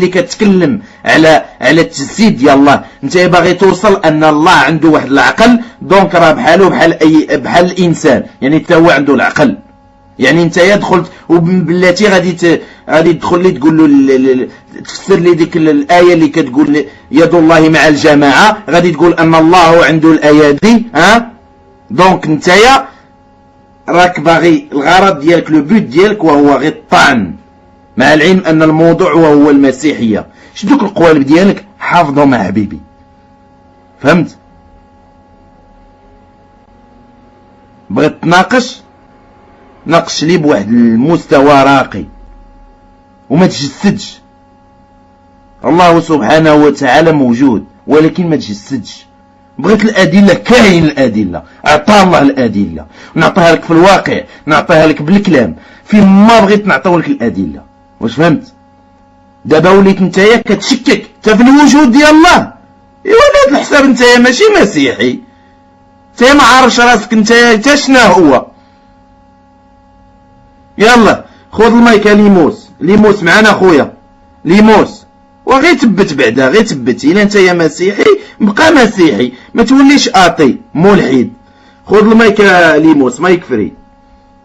ملي كتكلم على التجسيد ديال الله، انت باغي توصل ان الله عنده واحد العقل، دونك راه بحاله بحال الانسان، يعني حتى هو عنده العقل. يعني انت دخلت وبلاتي غادي تدخل لي تقول له تفسر لي ديك الايه اللي كتقول يد الله مع الجماعه، غادي تقول ان الله عنده الايه دي. دونك نتايا راك باغي الغرض ديالك، لو بوت ديالك وهو غير الطعن، مع العلم ان الموضوع وهو المسيحيه. شدوك القوالب ديالك حافظهم يا حبيبي، فهمت؟ بغيت تناقش ناقش لي بواحد المستوى راقي وما تجسدش. الله سبحانه وتعالى موجود ولكن ما تجسدش. بغيت الادله، كاين الادله، اعطى الله الادله، نعطيها لك في الواقع، نعطيها لك بالكلام، فين ما بغيت نعطيو لك الادله. واش فهمت؟ دابا وليت نتايا كتشكك حتى في الوجود ديال الله. ايوا هذا الحساب نتايا ماشي مسيحي، نتايا ما عارفش راسك نتايا حتى شنو هو. يلا خذ المايك ليموس معنا خويا ليموس، وغير تبت بعدا، غير تبت. الا نتايا مسيحي بقى مسيحي، ما توليش اطي ملحد. خذ المايك ليموس، مايك فري،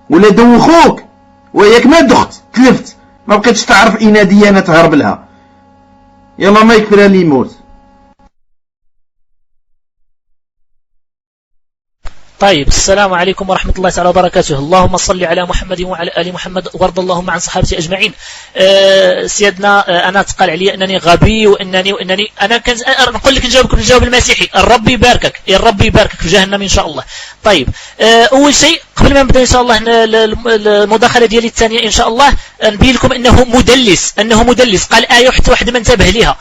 ولا دوخوك وياك ما دخت تلفت، ما بقيتش تعرف اين ديانه تهرب لها. يلا مايك فري ليموس. طيب، السلام عليكم ورحمة الله تعالى وبركاته. اللهم صل على محمد وعلى آل محمد وارض اللهم عن صحابته أجمعين. سيدنا أنا تقال علي أنني غبي وأنني أنا نقول لك نجاوب المسيحي. الرب يباركك، يا الرب يباركك في جهنم إن شاء الله. طيب، أول شيء قبل ما نبدأ إن شاء الله المداخلة ديالي الثانية إن شاء الله نبين لكم أنه مدلس قال آية حتى واحد ما انتبه ليها،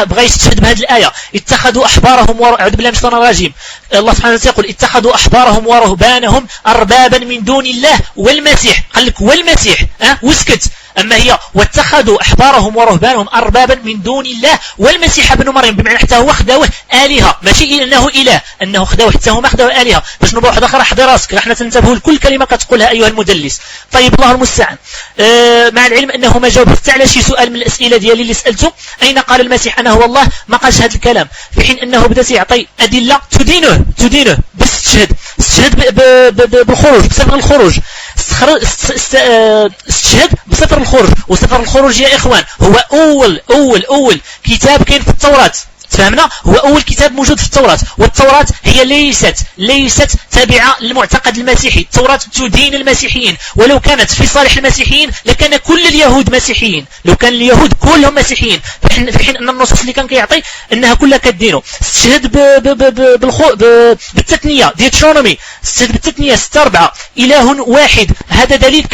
بغى يستشهد بهذه الآية. اتخذوا أحبارهم أعوذ بالله من الشيطان الرجيم. الله سبحانه وتعالى يقول اتخذوا أحبارهم ورهبانهم أربابا من دون الله والمسيح. قال لك والمسيح واسكت. أما هي واتخذوا أحبارهم ورهبانهم أربابا من دون الله والمسيح ابن مريم، بمعنى حتى هو خداوه آلهة، ماشي أنه إله، أنه خداوه حتى هو ما خداوه آلهة. باش نبغى واحد آخر حضر راسك، احنا تنتبهوا لكل كلمة كتقولها أيها المدلس. طيب، الله المستعان. مع العلم أنه ما جاوب حتى على شي سؤال من الأسئلة ديالي اللي سألته، أين قال المسيح أنا هو الله؟ ما قالش هذا الكلام، في حين أنه بدأ يعطي أدلة تدينه بس استشهد بالخروج، بسفر الخروج، استشهد بسفر الخروج. وسفر الخروج يا إخوان هو أول كتاب كاين في التوراة، تفهمنا؟ هو أول كتاب موجود في التوراة، والتوراة هي ليست تابعة للمعتقد المسيحي. التوراة تدين المسيحيين، ولو كانت في صالح المسيحيين لكان كل اليهود مسيحيين، لو كان اليهود كلهم مسيحيين، في حين أن النصوص اللي كان كيعطي أنها كلها كدينه. استشهد بالتثنية ديترونومي، استشهد بالتثنية 6:4 إله واحد. هذا دليل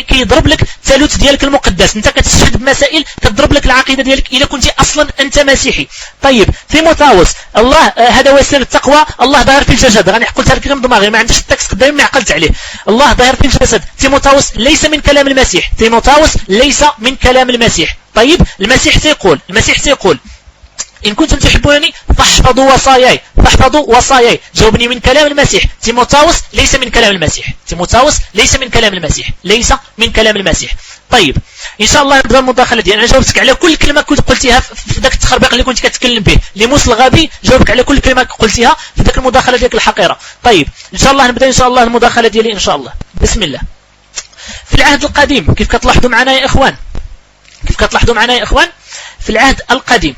كيضرب لك الثالوث ديالك المقدس. انت كتستشهد بمسائل كتضرب لك العقيدة ديالك إذا كنت أصلا أنت مسيحي. طيب، تيموثاوس الله هذا وسيله التقوى، الله ظاهر في الجسد. راني قلتها لك من دماغي، ما عنديش التكست قدامي ما عقلت عليه. الله ظاهر في الجسد. تيموثاوس ليس من كلام المسيح، تيموثاوس ليس من كلام المسيح. طيب، المسيح تيقول إن كنتم تحبونني فاحفظوا وصاياي. جاوبني من كلام المسيح. تيموثاوس ليس من كلام المسيح. طيب، ان شاء الله نبدا المداخله ديالي. انا جاوبتك على كل كلمه كنت قلتيها في ذاك التخربيق اللي كنت كتكلم به لموس الغبي، جاوبك على كل كلمه قلتيها في ذاك المداخله ديالك الحقيره. طيب، ان شاء الله نبدا ان شاء الله المداخله ديالي ان شاء الله. بسم الله. في العهد القديم كيف كتلاحظوا معنا يا اخوان، في العهد القديم،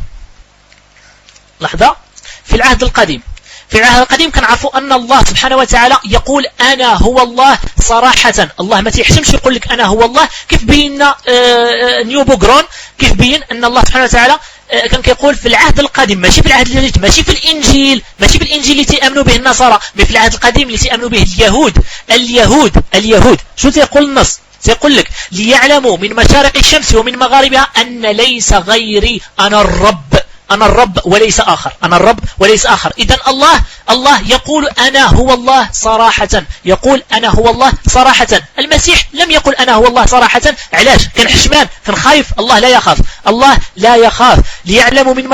لحظه، في العهد القديم كنعرفوا أن الله سبحانه وتعالى يقول أنا هو الله صراحة. الله ما تيحشمش يقول لك أنا هو الله. كيف بينا نيو بوغرون، كيف بين أن الله سبحانه وتعالى كان كيقول في العهد القديم، ماشي في العهد الجديد، ماشي في الإنجيل اللي تيأمنوا به النصارى، في العهد القديم اللي تيأمنوا به اليهود. شو تيقول النص؟ تيقول لك ليعلموا من مشارق الشمس ومن مغاربها أن ليس غيري، أنا الرب وليس آخر. إذن الله يقول أنا هو الله صراحة. المسيح لم يقل أنا هو الله صراحة. علاش؟ كان حشمان، كان خايف. الله لا يخاف. ليعلموا من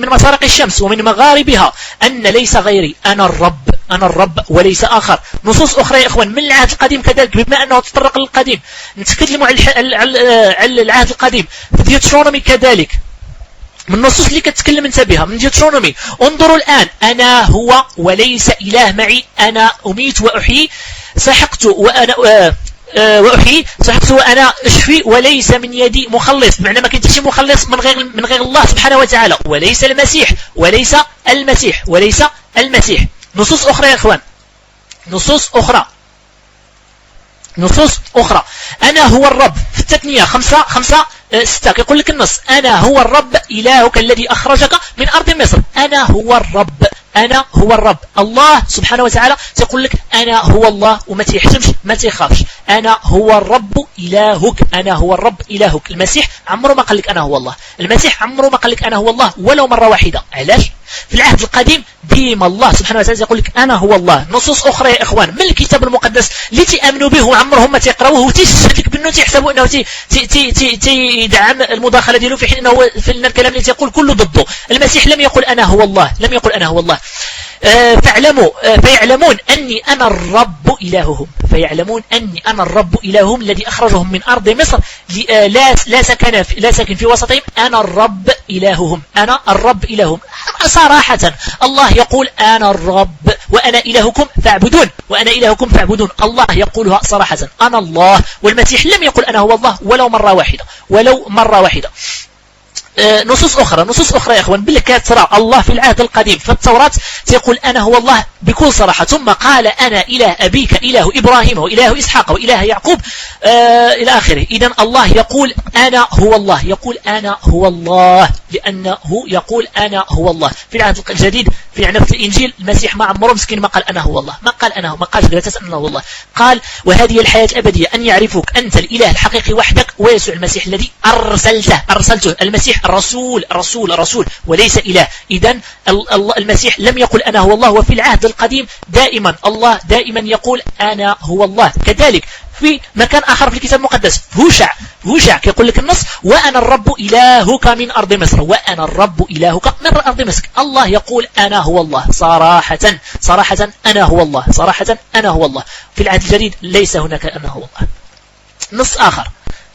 مشارق الشمس ومن مغاربها أن ليس غيري، أنا الرب. أنا الرب وليس آخر. نصوص أخرى يا إخوان من العهد القديم كذلك، بما أنه تطرق للقديم نتكلم على العهد القديم في ديوترونومي كذلك، من النصوص اللي كتكلم انت بها من ديوترونومي. انظروا الآن، أنا هو وليس إله معي، أنا أميت وأحيي، سحقت وأنا وأحيي، سحقت وأنا أشفي، وليس من يدي مخلص. بمعنى ما كاين شي مخلص من غير الله سبحانه وتعالى، وليس المسيح وليس المسيح وليس المسيح. نصوص أخرى يا إخوان، نصوص أخرى أنا هو الرب في التثنية 5:6 يقول لك النص: أنا هو الرب إلهك الذي أخرجك من أرض مصر. أنا هو الرب، أنا هو الرب. الله سبحانه وتعالى تقول لك أنا هو الله، وما تيحتمش ما تيخافش. أنا هو الرب إلهك، أنا هو الرب إلهك. المسيح عمره ما قال لك أنا هو الله، المسيح عمره ما قال لك أنا هو الله ولو مرة واحدة. علاش؟ في العهد القديم ديما الله سبحانه وتعالى يقول لك أنا هو الله. نصوص أخرى يا إخوان من الكتاب المقدس اللي تيأمنوا به وعمرهم ما تيقراوه وتيشهد لك بأنه تيحسبوا أنه تيدعم المداخلة ديالو، في حين أنه في الكلام اللي تيقول كله ضده. المسيح لم يقل أنا هو الله، لم يقل أنا هو الله. فيعلمون أني أنا الرب إلههم، فيعلمون أني أنا الرب إلههم الذي أخرجهم من أرض مصر لا سكن في وسطهم، أنا الرب إلههم، أنا الرب إلههم. صراحة الله يقول أنا الرب وأنا إلهكم فاعبدون، وأنا إلهكم فاعبدون. الله يقولها صراحة، أنا الله. والمسيح لم يقل أنا هو الله ولو مرة واحدة. نصوص أخرى يا إخوان بالكثرة. الله في العهد القديم في التوراة يقول أنا هو الله بكل صراحة، ثم قال أنا إله أبيك إله إبراهيم وإله إسحاق وإله يعقوب إلى آخره. إذن الله يقول أنا هو الله، يقول أنا هو الله لأنه يقول أنا هو الله. في العهد الجديد في عنف الإنجيل المسيح ما عمره مسكين ما قال أنا هو الله، ما قال أنا هو، ما قالش قلت أنا هو الله. قال وهذه الحياة الأبدية أن يعرفوك أنت الإله الحقيقي وحدك ويسوع المسيح الذي أرسلته. المسيح رسول وليس إله. إذن المسيح لم يقل أنا هو الله. وفي العهد القديم دائما الله دائما يقول أنا هو الله. كذلك في مكان آخر في الكتاب المقدس هوشع يقول لك النص وأنا الرب إلهك من أرض مصر، وأنا الرب إلهك من أرض مصر. الله يقول أنا هو الله صراحة أنا هو الله، صراحة أنا هو الله. في العهد الجديد ليس هناك أنا هو الله.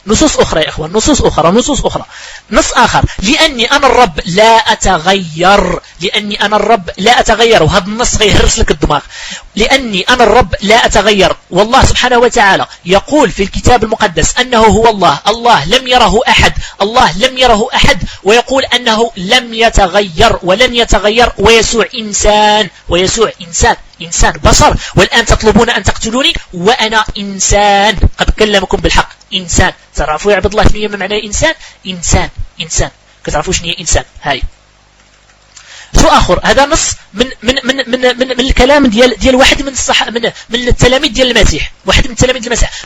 نصوص أخرى يا إخوان، نصوص أخرى لأني أنا الرب لا أتغير، وهذا النص غيهرس لك الدماغ. لأني أنا الرب لا أتغير. والله سبحانه وتعالى يقول في الكتاب المقدس أنه هو الله، الله لم يره أحد، ويقول أنه لم يتغير ولن يتغير. ويسوع إنسان بشر. والآن تطلبون أن تقتلوني وأنا إنسان قد كلمكم بالحق. إنسان. تعرفوا يا عبد الله شنو معنى إنسان؟ كتعرفوا شنو إنسان؟ هاي شو آخر. هذا نص من الكلام ديال واحد من التلاميذ ديال المسيح،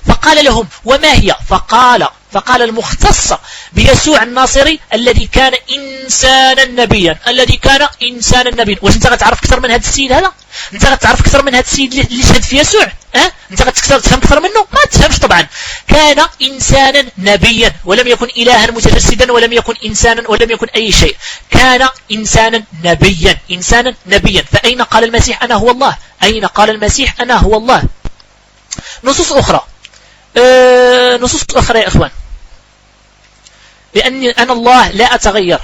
فقال لهم وما هي؟ فقال المختص بيسوع الناصري الذي كان إنسانا نبيا. واش انت غتعرف اكثر من هذا السيد هذا؟ انت غتعرف اكثر من هذا السيد اللي شهد في يسوع؟ انت غتفهم اكثر منه؟ ما تفهمش طبعا. كان إنسانا نبيا ولم يكن إلها متجسدا ولم يكن إنسانا ولم يكن أي شيء. كان إنسانا نبيا. فأين قال المسيح أنا هو الله؟ أين قال المسيح أنا هو الله؟ نصوص أخرى يا إخوان. لأن أنا الله لا أتغير.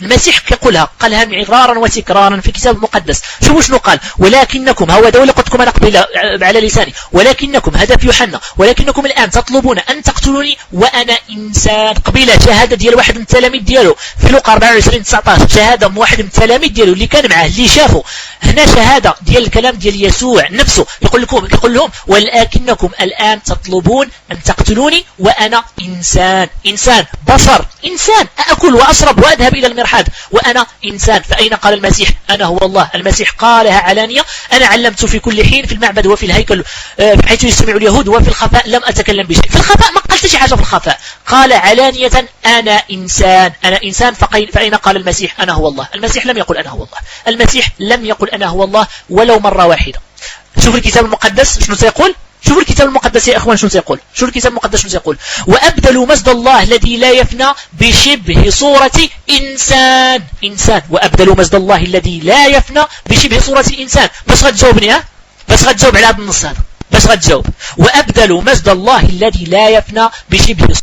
المسيح يقولها، قالها مرارا وتكرارا في الكتاب المقدس. شوفوا شنو قال: ولكنكم، هو دولة قلتكم أنا قبل على لساني، ولكنكم، هذا في يوحنا، ولكنكم الآن تطلبون أن تقتلوني وأنا إنسان. قبيلة شهادة ديال واحد من التلاميذ ديالو في لوقا 24:19، شهادة من واحد من التلاميذ ديالو اللي كان معاه اللي شافه. هنا شهادة ديال الكلام ديال يسوع نفسه. يقول لهم ولكنكم الآن تطلبون أن تقتلوني وأنا إنسان بشر، إنسان أأكل وأشرب وأذهب إلى المرحاض وأنا إنسان. فأين قال المسيح أنا هو الله؟ المسيح قالها علانية: أنا علمت في كل حين في المعبد وفي الهيكل حيث يستمع اليهود، وفي الخفاء لم أتكلم بشيء. في الخفاء ما قالت شي حاجة، في الخفاء قال علانية أنا إنسان. فأين قال المسيح أنا هو الله؟ المسيح لم يقل أنا هو الله، المسيح لم يقل أنا هو الله ولو مرة واحدة. شوف الكتاب المقدس شنو سيقول: شوفوا الكتاب المقدس يا إخوان شنو سيقول. شوفوا الكتاب المقدس شنو سيقول: وأبدلوا مجد الله الذي لا يفنى بشبه صورة إنسان. إنسان. وأبدلوا مجد الله الذي لا يفنى بشبه صورة إنسان. باش غتجاوبني؟ ها باش غتجاوب على هذا النص هذا؟ باش غتجاوب: وأبدلوا مجد الله الذي لا يفنى بشبه